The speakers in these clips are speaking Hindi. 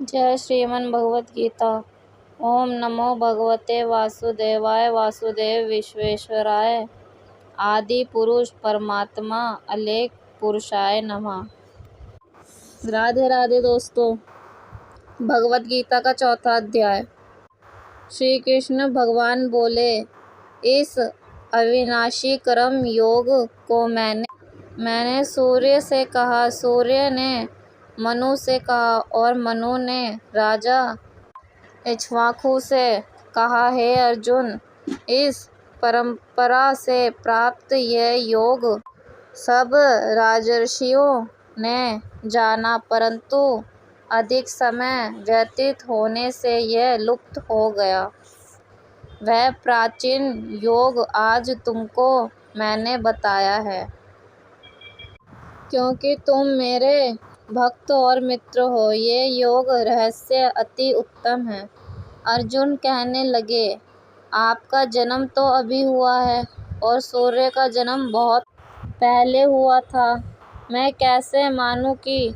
जय श्रीमन भगवत गीता। ओम नमो भगवते वासुदेवाय वासुदेव विश्वेश्वराय आदि पुरुष परमात्मा अलेख पुरुषाय नमः। राधे राधे दोस्तों। भगवत गीता का चौथा अध्याय। श्री कृष्ण भगवान बोले, इस अविनाशी कर्म योग को मैंने सूर्य से कहा, सूर्य ने मनु से कहा और मनु ने राजा इक्ष्वाकु से कहा। हे अर्जुन, इस परंपरा से प्राप्त यह योग सब राजर्षियों ने जाना, परंतु अधिक समय व्यतीत होने से यह लुप्त हो गया। वह प्राचीन योग आज तुमको मैंने बताया है, क्योंकि तुम मेरे भक्त और मित्र हो। ये योग रहस्य अति उत्तम है। अर्जुन कहने लगे, आपका जन्म तो अभी हुआ है और सूर्य का जन्म बहुत पहले हुआ था। मैं कैसे मानूं कि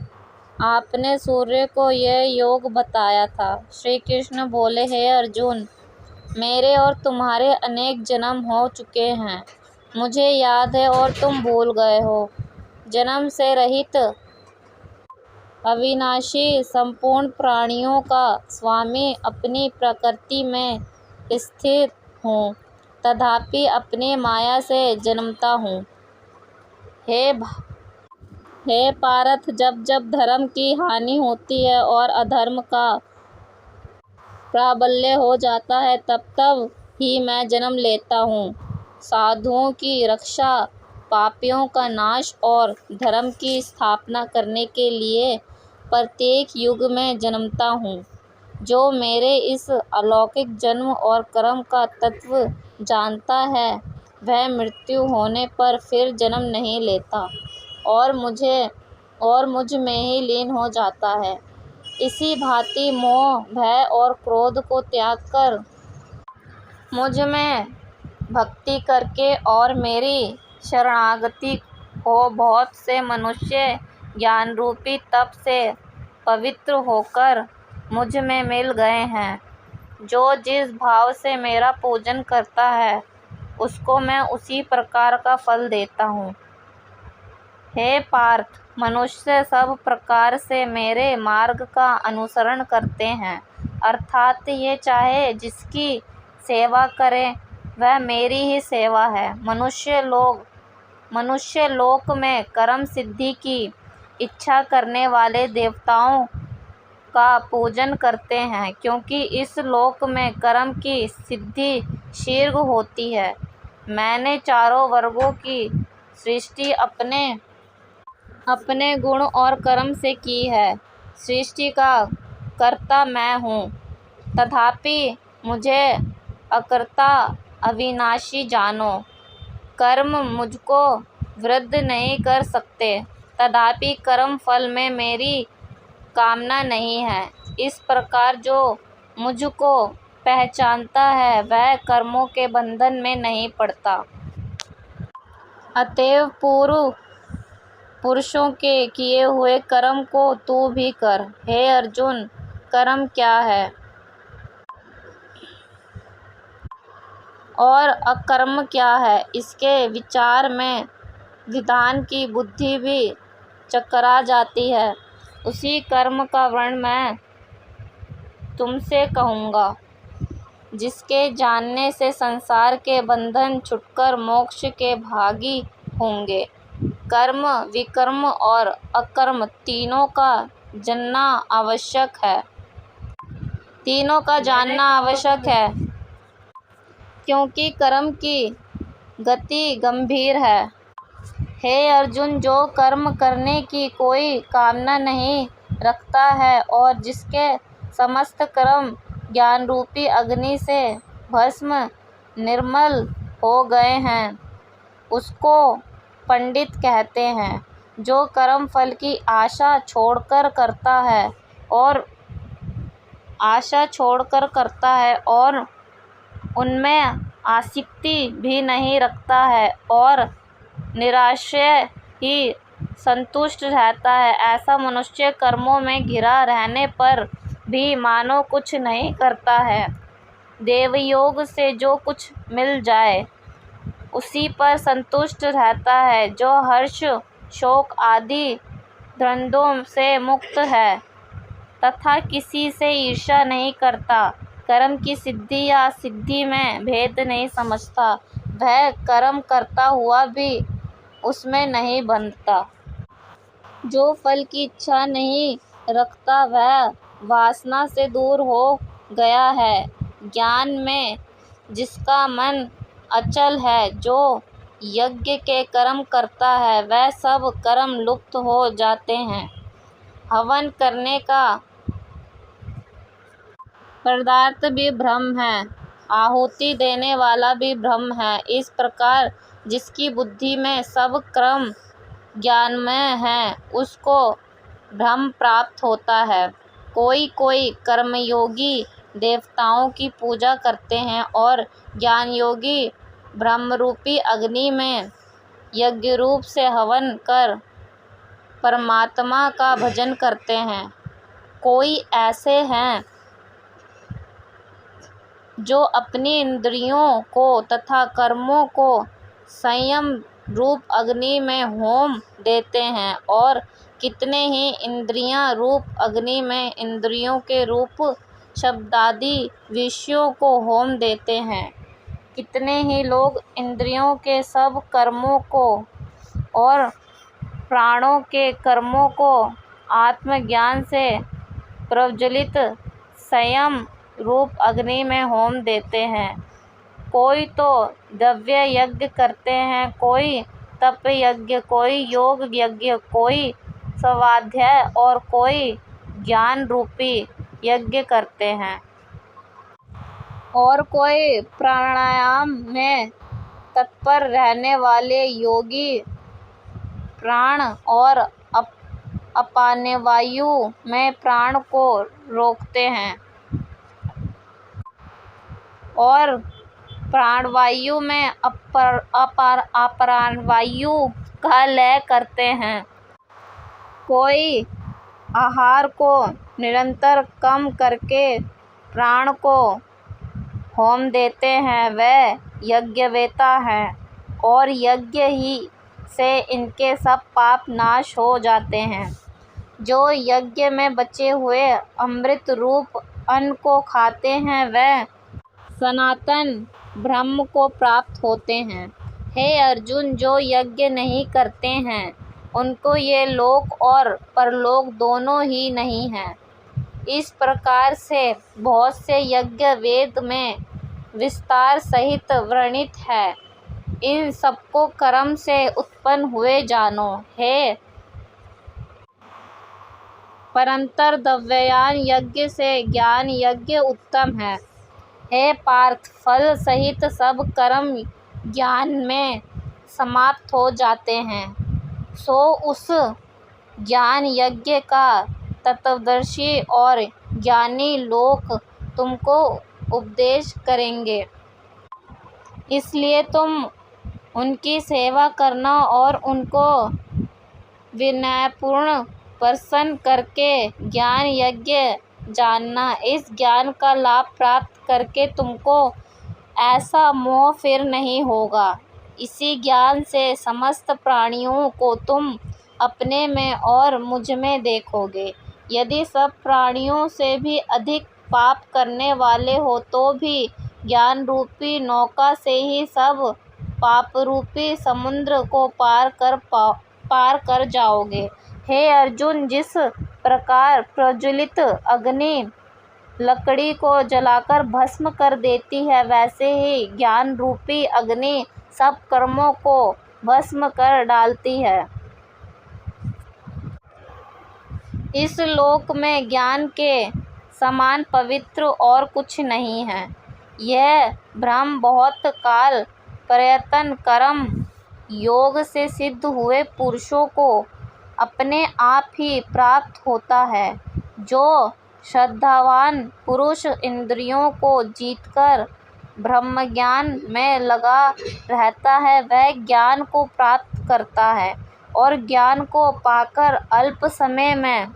आपने सूर्य को यह योग बताया था। श्री कृष्ण बोले, हे अर्जुन, मेरे और तुम्हारे अनेक जन्म हो चुके हैं, मुझे याद है और तुम भूल गए हो। जन्म से रहित अविनाशी संपूर्ण प्राणियों का स्वामी अपनी प्रकृति में स्थित हूँ, तथापि अपनी माया से जन्मता हूँ। हे पार्थ, जब जब धर्म की हानि होती है और अधर्म का प्राबल्य हो जाता है, तब तब ही मैं जन्म लेता हूँ। साधुओं की रक्षा, पापियों का नाश और धर्म की स्थापना करने के लिए प्रत्येक युग में जन्मता हूँ। जो मेरे इस अलौकिक जन्म और कर्म का तत्व जानता है, वह मृत्यु होने पर फिर जन्म नहीं लेता और मुझ में ही लीन हो जाता है। इसी भांति मोह, भय और क्रोध को त्याग कर मुझ में भक्ति करके और मेरी शरणागति हो बहुत से मनुष्य ज्ञान रूपी तप से पवित्र होकर मुझ में मिल गए हैं। जो जिस भाव से मेरा पूजन करता है, उसको मैं उसी प्रकार का फल देता हूँ। हे पार्थ, मनुष्य सब प्रकार से मेरे मार्ग का अनुसरण करते हैं, अर्थात ये चाहे जिसकी सेवा करें, वह मेरी ही सेवा है। मनुष्य लोक में कर्म सिद्धि की इच्छा करने वाले देवताओं का पूजन करते हैं, क्योंकि इस लोक में कर्म की सिद्धि शीघ्र होती है। मैंने चारों वर्गों की सृष्टि अपने गुण और कर्म से की है। सृष्टि का कर्ता मैं हूँ, तथापि मुझे अकर्ता अविनाशी जानो। कर्म मुझको वृद्ध नहीं कर सकते, तथापि कर्म फल में मेरी कामना नहीं है। इस प्रकार जो मुझको पहचानता है, वह कर्मों के बंधन में नहीं पड़ता। अतएव पूर्व पुरुषों के किए हुए कर्म को तू भी कर। हे अर्जुन, कर्म क्या है और अकर्म क्या है, इसके विचार में विद्वान की बुद्धि भी चकरा जाती है। उसी कर्म का वर्णन मैं तुमसे कहूँगा, जिसके जानने से संसार के बंधन छूटकर मोक्ष के भागी होंगे। कर्म, विकर्म और अकर्म तीनों का जानना आवश्यक है, क्योंकि कर्म की गति गंभीर है। हे अर्जुन, जो कर्म करने की कोई कामना नहीं रखता है और जिसके समस्त कर्म ज्ञान रूपी अग्नि से भस्म निर्मल हो गए हैं, उसको पंडित कहते हैं। जो कर्म फल की आशा छोड़कर करता है और उनमें आसक्ति भी नहीं रखता है और निराश्रय ही संतुष्ट रहता है, ऐसा मनुष्य कर्मों में घिरा रहने पर भी मानो कुछ नहीं करता है। देवयोग से जो कुछ मिल जाए उसी पर संतुष्ट रहता है, जो हर्ष शोक आदि द्वंद्वों से मुक्त है तथा किसी से ईर्ष्या नहीं करता, कर्म की सिद्धि या सिद्धि में भेद नहीं समझता, वह कर्म करता हुआ भी उसमें नहीं बंधता। जो फल की इच्छा नहीं रखता वह वासना से दूर हो गया है। ज्ञान में जिसका मन अचल है, जो यज्ञ के कर्म करता है, वह सब कर्म लुप्त हो जाते हैं। हवन करने का पदार्थ भी ब्रह्म है, आहुति देने वाला भी ब्रह्म है। इस प्रकार जिसकी बुद्धि में सब कर्म ज्ञानमय है, उसको ब्रह्म प्राप्त होता है। कोई कोई कर्मयोगी देवताओं की पूजा करते हैं और ज्ञानयोगी ब्रह्मरूपी अग्नि में यज्ञ रूप से हवन कर परमात्मा का भजन करते हैं। कोई ऐसे हैं जो अपनी इंद्रियों को तथा कर्मों को संयम रूप अग्नि में होम देते हैं, और कितने ही इंद्रियां रूप अग्नि में इंद्रियों के रूप शब्दादि विषयों को होम देते हैं। कितने ही लोग इंद्रियों के सब कर्मों को और प्राणों के कर्मों को आत्मज्ञान से प्रज्वलित संयम रूप अग्नि में होम देते हैं। कोई तो द्रव्य यज्ञ करते हैं, कोई तप यज्ञ, कोई योग यज्ञ, कोई स्वाध्याय और कोई ज्ञान रूपी यज्ञ करते हैं, और कोई प्राणायाम में तत्पर रहने वाले योगी प्राण और अपानवायु में प्राण को रोकते हैं और प्राणवायु में अपानवायु का लय करते हैं। कोई आहार को निरंतर कम करके प्राण को होम देते हैं, वह यज्ञवेता हैं, और यज्ञ ही से इनके सब पाप नाश हो जाते हैं। जो यज्ञ में बचे हुए अमृत रूप अन्न को खाते हैं, वह सनातन ब्रह्म को प्राप्त होते हैं। हे अर्जुन, जो यज्ञ नहीं करते हैं उनको ये लोक और परलोक दोनों ही नहीं हैं। इस प्रकार से बहुत से यज्ञ वेद में विस्तार सहित वर्णित है। इन सबको कर्म से उत्पन्न हुए जानो। हे परंतर द्रव्यान यज्ञ से ज्ञान यज्ञ उत्तम है। हे पार्थ, फल सहित सब कर्म ज्ञान में समाप्त हो जाते हैं, सो उस ज्ञान यज्ञ का तत्वदर्शी और ज्ञानी लोग तुमको उपदेश करेंगे। इसलिए तुम उनकी सेवा करना और उनको विनयपूर्ण प्रसन्न करके ज्ञान यज्ञ जानना। इस ज्ञान का लाभ प्राप्त करके तुमको ऐसा मोह फिर नहीं होगा। इसी ज्ञान से समस्त प्राणियों को तुम अपने में और मुझ में देखोगे। यदि सब प्राणियों से भी अधिक पाप करने वाले हो तो भी ज्ञान रूपी नौका से ही सब पाप रूपी समुद्र को पार कर जाओगे। हे अर्जुन, जिस प्रकार प्रज्वलित अग्नि लकड़ी को जलाकर भस्म कर देती है, वैसे ही ज्ञान रूपी अग्नि सब कर्मों को भस्म कर डालती है। इस लोक में ज्ञान के समान पवित्र और कुछ नहीं है। यह ब्रह्म बहुत काल प्रयत्न कर्म योग से सिद्ध हुए पुरुषों को अपने आप ही प्राप्त होता है। जो श्रद्धावान पुरुष इंद्रियों को जीतकर ब्रह्मज्ञान में लगा रहता है, वह ज्ञान को प्राप्त करता है और ज्ञान को पाकर अल्प समय में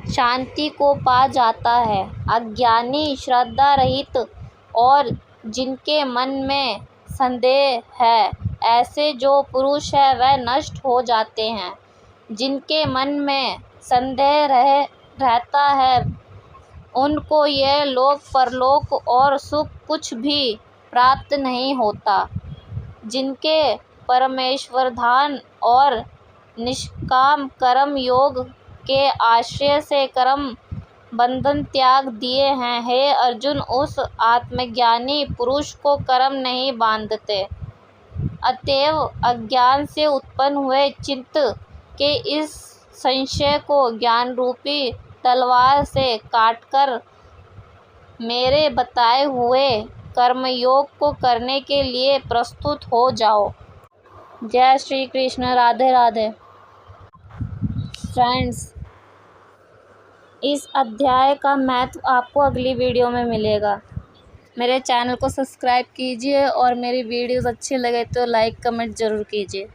शांति को पा जाता है। अज्ञानी, श्रद्धा रहित और जिनके मन में संदेह है, ऐसे जो पुरुष है वह नष्ट हो जाते हैं। जिनके मन में संदेह रहता है उनको यह लोक परलोक और सुख कुछ भी प्राप्त नहीं होता। जिनके परमेश्वर ध्यान और निष्काम कर्म योग के आश्रय से कर्म बंधन त्याग दिए हैं, हे अर्जुन, उस आत्मज्ञानी पुरुष को कर्म नहीं बांधते। अतएव अज्ञान से उत्पन्न हुए चित्त के इस संशय को ज्ञान रूपी तलवार से काटकर मेरे बताए हुए कर्मयोग को करने के लिए प्रस्तुत हो जाओ। जय श्री कृष्ण। राधे राधे। फ्रेंड्स, इस अध्याय का महत्व आपको अगली वीडियो में मिलेगा। मेरे चैनल को सब्सक्राइब कीजिए और मेरी वीडियोस अच्छी लगे तो लाइक कमेंट ज़रूर कीजिए।